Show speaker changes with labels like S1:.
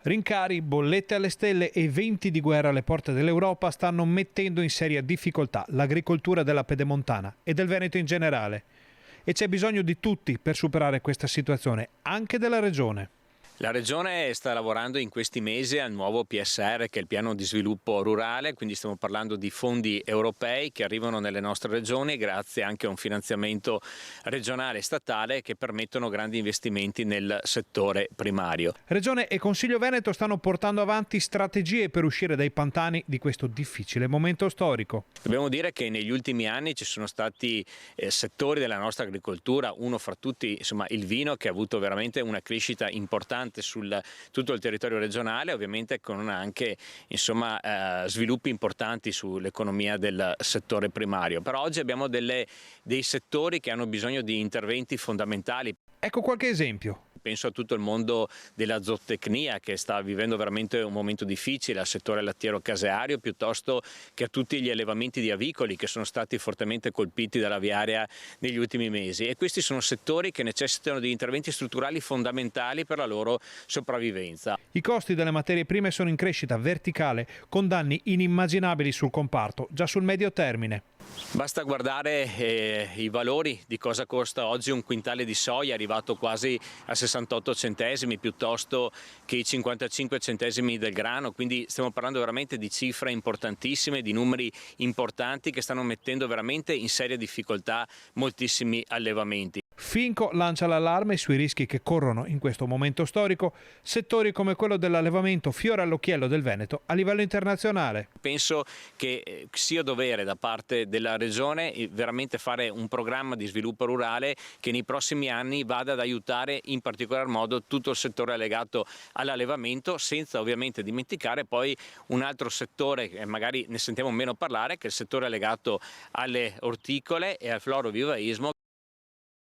S1: Rincari, bollette alle stelle e venti di guerra alle porte dell'Europa stanno mettendo in seria difficoltà l'agricoltura della Pedemontana e del Veneto in generale. E c'è bisogno di tutti per superare questa situazione, anche della Regione.
S2: La Regione sta lavorando in questi mesi al nuovo PSR, che è il piano di sviluppo rurale, quindi stiamo parlando di fondi europei che arrivano nelle nostre regioni grazie anche a un finanziamento regionale e statale che permettono grandi investimenti nel settore primario.
S1: Regione e Consiglio Veneto stanno portando avanti strategie per uscire dai pantani di questo difficile momento storico.
S2: Dobbiamo dire che negli ultimi anni ci sono stati settori della nostra agricoltura, uno fra tutti il vino, che ha avuto veramente una crescita importante su tutto il territorio regionale, ovviamente con anche sviluppi importanti sull'economia del settore primario. Però oggi abbiamo dei settori che hanno bisogno di interventi fondamentali.
S1: Ecco qualche esempio.
S2: Penso a tutto il mondo della zootecnia, che sta vivendo veramente un momento difficile, al settore lattiero caseario, piuttosto che a tutti gli allevamenti di avicoli che sono stati fortemente colpiti dall'aviaria negli ultimi mesi. E questi sono settori che necessitano di interventi strutturali fondamentali per la loro sopravvivenza.
S1: I costi delle materie prime sono in crescita verticale, con danni inimmaginabili sul comparto, già sul medio termine.
S2: Basta guardare i valori di cosa costa oggi un quintale di soia, arrivato quasi a 68 centesimi, piuttosto che i 55 centesimi del grano, quindi stiamo parlando veramente di cifre importantissime, di numeri importanti che stanno mettendo veramente in seria difficoltà moltissimi allevamenti.
S1: Finco lancia l'allarme sui rischi che corrono in questo momento storico settori come quello dell'allevamento, fiore all'occhiello del Veneto a livello internazionale.
S2: Penso che sia dovere da parte della Regione veramente fare un programma di sviluppo rurale che nei prossimi anni vada ad aiutare in particolar modo tutto il settore legato all'allevamento, senza ovviamente dimenticare poi un altro settore che magari ne sentiamo meno parlare, che è il settore legato alle orticole e al florovivaismo.